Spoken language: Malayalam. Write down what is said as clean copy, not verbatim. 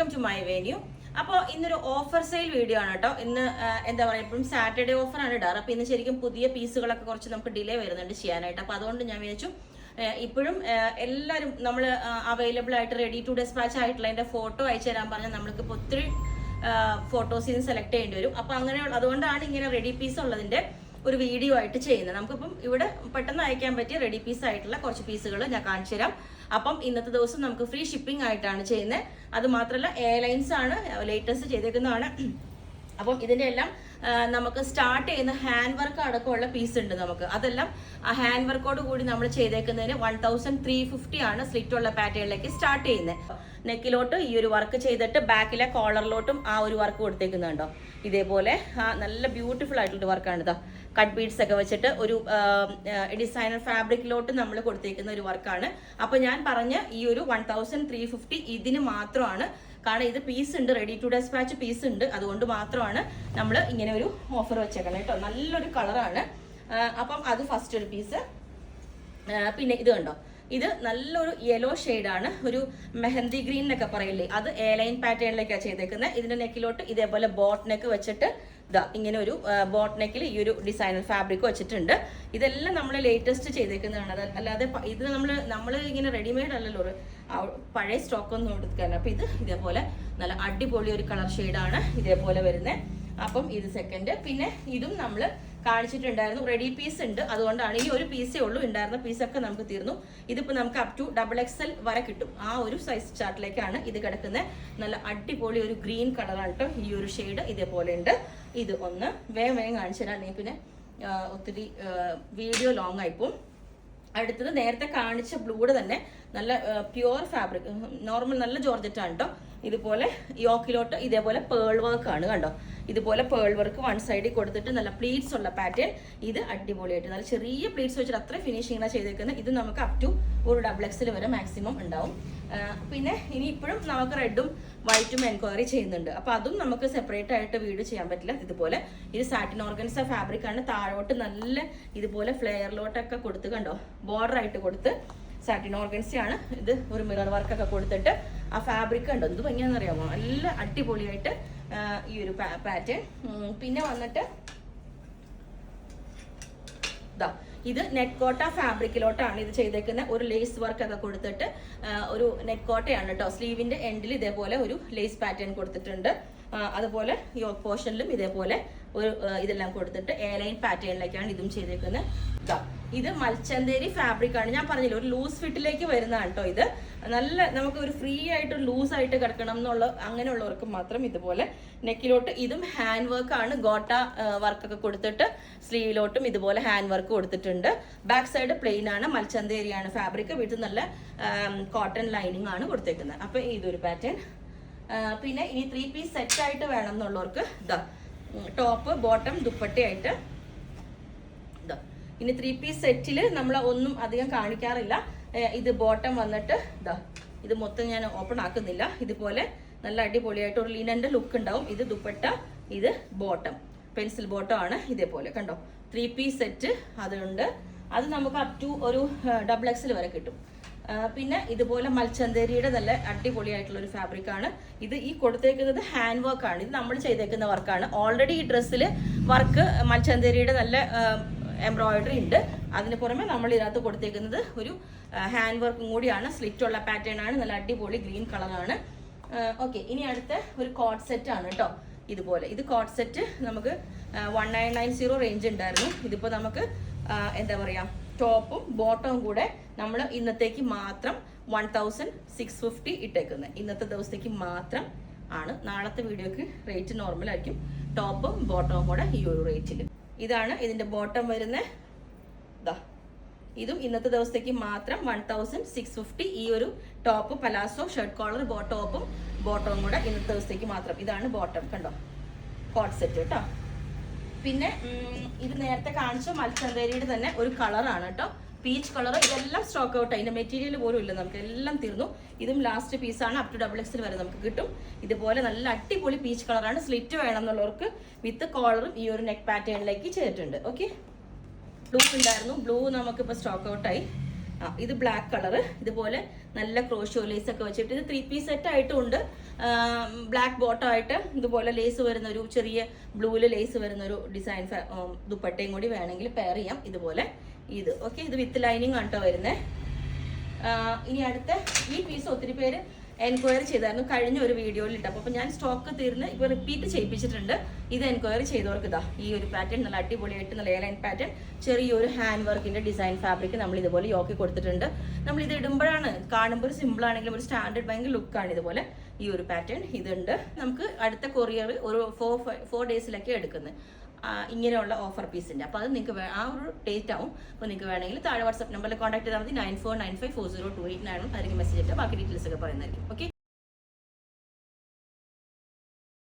Welcome to my venue. അപ്പോൾ ഇന്നൊരു ഓഫർ സെയിൽ വീഡിയോ ആണ് കേട്ടോ. ഇന്ന് എന്താ പറയുക, ഇപ്പം സാറ്റർഡേ ഓഫറാണ് ഇടാറ്. അപ്പോൾ ഇന്ന് ശരിക്കും പുതിയ പീസുകളൊക്കെ കുറച്ച് നമുക്ക് ഡിലേ വരുന്നുണ്ട് ചെയ്യാനായിട്ട്. അപ്പോൾ അതുകൊണ്ട് ഞാൻ വിചാരിച്ചു ഇപ്പോഴും എല്ലാവരും നമ്മൾ അവൈലബിൾ ആയിട്ട് റെഡി ടു ഡെസ്പാച്ച് ആയിട്ടുള്ള അതിൻ്റെ ഫോട്ടോ അയച്ചു തരാൻ പറഞ്ഞാൽ നമ്മൾക്ക് ഇപ്പോൾ ഒത്തിരി ഫോട്ടോസിൽ നിന്ന് സെലക്ട് ചെയ്യേണ്ടി വരും. അപ്പോൾ അങ്ങനെയുള്ള അതുകൊണ്ടാണ് ഇങ്ങനെ റെഡി പീസ് ഉള്ളതിൻ്റെ ഒരു വീഡിയോ ആയിട്ട് ചെയ്യുന്നത്. നമുക്കിപ്പം ഇവിടെ പെട്ടെന്ന് അയക്കാൻ പറ്റിയ റെഡി പീസ് ആയിട്ടുള്ള കുറച്ച് പീസുകൾ ഞാൻ കാണിച്ചു തരാം. അപ്പം ഇന്നത്തെ ദിവസം നമുക്ക് ഫ്രീ ഷിപ്പിംഗ് ആയിട്ടാണ് ചെയ്യുന്നത്. അത് മാത്രമല്ല എയർലൈൻസ് ആണ് ലേറ്റസ്റ്റ് ചെയ്തേക്കുന്നതാണ്. അപ്പം ഇതിൻ്റെ എല്ലാം നമുക്ക് സ്റ്റാർട്ട് ചെയ്യുന്ന ഹാൻഡ് വർക്ക് അടക്കമുള്ള പീസ് ഉണ്ട് നമുക്ക്. അതെല്ലാം ആ ഹാൻഡ് വർക്കോട് കൂടി നമ്മൾ ചെയ്തേക്കുന്നതിന് 1350 ആണ് സ്ലിറ്റുള്ള പാറ്റേണിലേക്ക് സ്റ്റാർട്ട് ചെയ്യുന്നത്. നെക്കിലോട്ട് ഈ ഒരു വർക്ക് ചെയ്തിട്ട് ബാക്കിലെ കോളറിലോട്ടും ആ ഒരു വർക്ക് കൊടുത്തേക്കുന്നുണ്ടോ. ഇതേപോലെ നല്ല ബ്യൂട്ടിഫുൾ ആയിട്ടുള്ള വർക്കാണ് ഇതാ. കട്ട് ബീഡ്സ് ഒക്കെ വെച്ചിട്ട് ഒരു ഡിസൈനർ ഫാബ്രിക്കിലോട്ട് നമ്മൾ കൊടുത്തേക്കുന്ന ഒരു വർക്കാണ്. അപ്പൊ ഞാൻ പറഞ്ഞ ഈ ഒരു 1350 ഇതിന് മാത്രമാണ്. കാരണം ഇത് പീസ് ഉണ്ട്, റെഡി ടു ഡെസ്പാച്ച് പീസ് ഉണ്ട്. അതുകൊണ്ട് മാത്രമാണ് നമ്മൾ ഇങ്ങനെ ഒരു ഓഫർ വെച്ചേക്കണം കേട്ടോ. നല്ലൊരു കളറാണ്. അപ്പം അത് ഫസ്റ്റ് ഒരു പീസ്. പിന്നെ ഇത് കണ്ടോ, ഇത് നല്ലൊരു യെല്ലോ ഷെയ്ഡാണ്. ഒരു മെഹന്തി ഗ്രീൻ എന്നൊക്കെ പറയില്ലേ, അത് എയർലൈൻ പാറ്റേണിലേക്കാണ് ചെയ്തേക്കുന്നത്. ഇതിന്റെ നെക്കിലോട്ട് ഇതേപോലെ ബോട്ട് നെക്ക് വെച്ചിട്ട് ഇതാ ഇങ്ങനെ ഒരു ബോട്ട് നെക്കിൽ ഈ ഒരു ഡിസൈനർ ഫാബ്രിക് വെച്ചിട്ടുണ്ട്. ഇതെല്ലാം നമ്മൾ ലേറ്റസ്റ്റ് ചെയ്തേക്കുന്നതാണ്. അല്ലാതെ ഇത് നമ്മൾ ഇങ്ങനെ റെഡിമെയ്ഡ് അല്ലല്ലോ, പഴയ സ്റ്റോക്ക് ഒന്നും എടുക്കാൻ. അപ്പം ഇത് ഇതേപോലെ നല്ല അടിപൊളി ഒരു കളർ ഷെയ്ഡാണ് ഇതേപോലെ വരുന്നത്. അപ്പം ഇത് സെക്കൻഡ്. പിന്നെ ഇതും നമ്മൾ കാണിച്ചിട്ടുണ്ടായിരുന്നു, റെഡി പീസ് ഉണ്ട്. അതുകൊണ്ടാണ് ഈ ഒരു പീസേ ഉള്ളൂ. ഉണ്ടായിരുന്ന പീസൊക്കെ നമുക്ക് തീർന്നു. ഇതിപ്പോൾ നമുക്ക് അപ് ടു XXL വരെ കിട്ടും. ആ ഒരു സൈസ് ചാർട്ടിലേക്കാണ് ഇത് കിടക്കുന്നത്. നല്ല അടിപൊളി ഒരു ഗ്രീൻ കളറാണ് കേട്ടോ. ഈ ഒരു ഷെയ്ഡ് ഇതേപോലെ ഉണ്ട്. ഇത് ഒന്ന് വേഗം കാണിച്ചു തരാം, അല്ലെങ്കിൽ പിന്നെ ഒത്തിരി വീഡിയോ ലോങ് ആയിപ്പോവും. അടുത്തത് നേരത്തെ കാണിച്ച ബ്ലൂടെ തന്നെ നല്ല പ്യുവർ ഫാബ്രിക്, നോർമൽ നല്ല ജോർജറ്റാണ് കേട്ടോ. ഇതുപോലെ യോക്കിലോട്ട് ഇതേപോലെ പേൾ വർക്ക് ആണ് കണ്ടോ. ഇതുപോലെ പേൾ വർക്ക് വൺ സൈഡിൽ കൊടുത്തിട്ട് നല്ല പ്ലീറ്റ്സ് ഉള്ള പാറ്റേൺ. ഇത് അടിപൊളിയായിട്ട് നല്ല ചെറിയ പ്ലീറ്റ്സ് വെച്ചിട്ട് അത്ര ഫിനിഷിംഗാണ് ചെയ്തേക്കുന്നത്. ഇത് നമുക്ക് അപ് ടു ഒരു XXL വരെ മാക്സിമം ഉണ്ടാവും. പിന്നെ ഇനി ഇപ്പോഴും നമുക്ക് റെഡും വൈറ്റും എൻക്വയറി ചെയ്യുന്നുണ്ട്. അപ്പോൾ അതും നമുക്ക് സെപ്പറേറ്റ് ആയിട്ട് വീഡിയോ ചെയ്യാൻ പറ്റില്ല. ഇതുപോലെ ഇത് സാറ്റിൻ ഓർഗൻസ ഫാബ്രിക് ആണ്. താഴോട്ട് നല്ല ഇതുപോലെ ഫ്ലെയറിലോട്ടൊക്കെ കൊടുത്ത് കണ്ടോ, ബോർഡർ ആയിട്ട് കൊടുത്ത് സാറ്റിൻ ഓർഗൻസയാണ്. ഇത് ഒരു മിറർ വർക്കൊക്കെ കൊടുത്തിട്ട് ആ ഫാബ്രിക് കണ്ടോ എന്ത് ഭംഗിയാണെന്ന് അറിയാമോ. നല്ല അടിപൊളിയായിട്ട് ഈ ഒരു പാറ്റേൺ. പിന്നെ വന്നിട്ട് ഇത് നെറ്റ് കോട്ട ഫാബ്രിക്കിലോട്ടാണ് ഇത് ചെയ്തേക്കുന്നത്. ഒരു ലേസ് വർക്ക് ഒക്കെ കൊടുത്തിട്ട് ഒരു നെറ്റ് കോട്ടയാണ് കേട്ടോ. സ്ലീവിന്റെ എൻഡിൽ ഇതേപോലെ ഒരു ലേസ് പാറ്റേൺ കൊടുത്തിട്ടുണ്ട്. അതുപോലെ യോക്ക് പോർഷനിലും ഇതേപോലെ ഒരു ഇതെല്ലാം കൊടുത്തിട്ട് എയർലൈൻ പാറ്റേണിലേക്കാണ് ഇതും ചെയ്തേക്കുന്നത്. ഇത് മൽച്ചന്തേരി ഫാബ്രിക് ആണ്. ഞാൻ പറഞ്ഞില്ല, ഒരു ലൂസ് ഫിറ്റിലേക്ക് വരുന്നതാണ് കേട്ടോ. ഇത് നല്ല നമുക്ക് ഒരു ഫ്രീ ആയിട്ട് ലൂസ് ആയിട്ട് കിടക്കണം എന്നുള്ള അങ്ങനെയുള്ളവർക്ക് മാത്രം ഇതുപോലെ നെക്കിലോട്ട്. ഇതും ഹാൻഡ് വർക്ക് ആണ്. ഗോട്ട വർക്കൊക്കെ കൊടുത്തിട്ട് സ്ലീവിലോട്ടും ഇതുപോലെ ഹാൻഡ് വർക്ക് കൊടുത്തിട്ടുണ്ട്. ബാക്ക് സൈഡ് പ്ലെയിൻ ആണ്. മൽച്ചന്തേരിയാണ് ഫാബ്രിക്. വീട്ടിൽ നല്ല കോട്ടൺ ലൈനിങ് ആണ് കൊടുത്തേക്കുന്നത്. അപ്പൊ ഇതൊരു പാറ്റേൺ. പിന്നെ ഇനി 3 പീസ് സെറ്റ് ആയിട്ട് വേണം എന്നുള്ളവർക്ക് ഇതാ ടോപ്പ് ബോട്ടം ദുപ്പട്ടയായിട്ട് ഇതാ. ഇനി 3 പീസ് സെറ്റിൽ നമ്മൾ ഒന്നും അധികം കാണിക്കാറില്ല. ഇത് ബോട്ടം വന്നിട്ട് ഇതാ, ഇത് മൊത്തം ഞാൻ ഓപ്പൺ ആക്കുന്നില്ല. ഇതുപോലെ നല്ല അടിപൊളിയായിട്ട് ഒരു ലിനന്റെ ലുക്ക് ഉണ്ടാവും. ഇത് ദുപ്പട്ട, ഇത് ബോട്ടം, പെൻസിൽ ബോട്ടം ആണ്. ഇതേപോലെ കണ്ടോ 3 പീസ് സെറ്റ് അതുണ്ട്. അത് നമുക്ക് അപ് ടു ഒരു XXL വരെ കിട്ടും. പിന്നെ ഇതുപോലെ മൽച്ചന്തേരിയുടെ നല്ല അടിപൊളിയായിട്ടുള്ള ഒരു ഫാബ്രിക് ആണ്. ഇത് ഈ കൊടുത്തേക്കുന്നത് ഹാൻഡ് വർക്ക് ആണ്. ഇത് നമ്മൾ ചെയ്തേക്കുന്ന വർക്കാണ്. ഓൾറെഡി ഈ ഡ്രസ്സിൽ വർക്ക് മൽച്ചന്തേരിയുടെ നല്ല എംബ്രോയിഡറി ഉണ്ട്. അതിന് പുറമെ നമ്മൾ ഇതിനകത്ത് കൊടുത്തേക്കുന്നത് ഒരു ഹാൻഡ് വർക്കും കൂടിയാണ്. സ്ലിറ്റ് ഉള്ള പാറ്റേൺ ആണ്. നല്ല അടിപൊളി ഗ്രീൻ കളറാണ്. ഓക്കെ, ഇനി അടുത്ത ഒരു കോട്ട് സെറ്റ് ആണ് കേട്ടോ. ഇതുപോലെ ഇത് കോട്ട് സെറ്റ് നമുക്ക് 1990 റേഞ്ച് ഉണ്ടായിരുന്നു. ഇതിപ്പോൾ നമുക്ക് എന്താ പറയാ, ടോപ്പും ബോട്ടവും കൂടെ നമ്മൾ ഇന്നത്തേക്ക് മാത്രം 1650 ഇട്ടേക്കുന്നത്. ഇന്നത്തെ ദിവസത്തേക്ക് മാത്രം ആണ്. നാളത്തെ വീഡിയോക്ക് റേറ്റ് നോർമൽ ആയിരിക്കും. ടോപ്പും ബോട്ടവും കൂടെ ഈ ഒരു റേറ്റിൽ. ഇതാണ് ഇതിന്റെ ബോട്ടം വരുന്നത്. ഇതാ ഇതും ഇന്നത്തെ ദിവസത്തേക്ക് മാത്രം 1650. ഈ ഒരു ടോപ്പ് പലാസോ ഷർട്ട് കോളർ ടോപ്പും ബോട്ടവും കൂടെ ഇന്നത്തെ ദിവസത്തേക്ക് മാത്രം. ഇതാണ് ബോട്ടം കണ്ടോ, കോട്ട് സെറ്റ് കേട്ടോ. പിന്നെ ഇത് നേരത്തെ കാണിച്ച മൽച്ചന്തേരിയുടെ തന്നെ ഒരു കളറാണ് കേട്ടോ, പീച്ച് കളർ. ഇതെല്ലാം സ്റ്റോക്ക് ഔട്ട്. അതിന്റെ മെറ്റീരിയൽ പോലും ഇല്ല, നമുക്ക് എല്ലാം തീർന്നു. ഇതും ലാസ്റ്റ് പീസാണ്. അപ് ടു XXL വരെ നമുക്ക് കിട്ടും. ഇതുപോലെ നല്ല അടിപൊളി പീച്ച് കളറാണ്. സ്ലിറ്റ് വേണം എന്നുള്ളവർക്ക് വിത്ത് കോളറും ഈ ഒരു നെക്ക് പാറ്റേണിലേക്ക് ചെയ്തിട്ടുണ്ട്. ഓക്കെ, ബ്ലൂ ഉണ്ടായിരുന്നു, ബ്ലൂ നമുക്കിപ്പോൾ സ്റ്റോക്ക് ഔട്ടായി. ഇത് ബ്ലാക്ക് കളർ ഇതുപോലെ നല്ല ക്രോഷോ ലേസ് ഒക്കെ വെച്ചിട്ട് ഇത് 3 പീസ് സെറ്റ് ആയിട്ടുണ്ട്. ബ്ലാക്ക് ബോട്ടമായിട്ട് ഇതുപോലെ ലേസ് വരുന്ന ഒരു ചെറിയ ബ്ലൂവിൽ ലേസ് വരുന്ന ഒരു ഡിസൈൻ ദുപ്പട്ടയും കൂടി വേണമെങ്കിൽ പെയർ ചെയ്യാം. ഇതുപോലെ ഇത് ഓക്കെ, ഇത് വിത്ത് ലൈനിങ് ആണ് കേട്ടോ വരുന്നത്. ഇനി അടുത്ത ഈ പീസ് ഒത്തിരി പേര് എൻക്വയറി ചെയ്തായിരുന്നു കഴിഞ്ഞ ഒരു വീഡിയോയിൽ ഇട്ടപ്പോൾ. അപ്പോൾ ഞാൻ സ്റ്റോക്ക് തീർന്ന് ഇപ്പോൾ റിപ്പീറ്റ് ചെയ്യിപ്പിച്ചിട്ടുണ്ട്. ഇത് എൻക്വയറി ചെയ്തവർക്ക് ഇതാ ഈ ഒരു പാറ്റേൺ നല്ല അടിപൊളിയായിട്ട് നല്ല എയർലൈൻ പാറ്റേൺ ചെറിയൊരു ഹാൻഡ് വർക്കിൻ്റെ ഡിസൈൻ ഫാബ്രിക് നമ്മൾ ഇതുപോലെ യോക്കി കൊടുത്തിട്ടുണ്ട്. നമ്മൾ ഇത് ഇടുമ്പോഴാണ് കാണുമ്പോൾ ഒരു സിമ്പിൾ ആണെങ്കിലും ഒരു സ്റ്റാൻഡേർഡ് ഭയങ്കര ലുക്കാണ്. ഇതുപോലെ ഈ ഒരു പാറ്റേൺ ഇതുണ്ട്. നമുക്ക് അടുത്ത കൊറിയർ ഒരു 4 ഡേയ്സിലൊക്കെ എടുക്കുന്നത് ഇങ്ങനെയുള്ള ഓഫർ പീസിൻ്റെ. അപ്പോൾ അത് നിങ്ങൾക്ക് ആ ഒരു ഡേറ്റ് ആവും. അപ്പോൾ നിങ്ങൾക്ക് വേണമെങ്കിൽ താഴെ വാട്സ്ആപ്പ് നമ്പറിൽ കോൺടാക്ട് ചെയ്താൽ മതി. 94954028 ആയിരിക്കും മെസ്സേജ് ഇട്ടാൽ ബാക്കി ഡീറ്റെയിൽസ് ഒക്കെ പറയുന്നതായിരിക്കും. ഓക്കെ.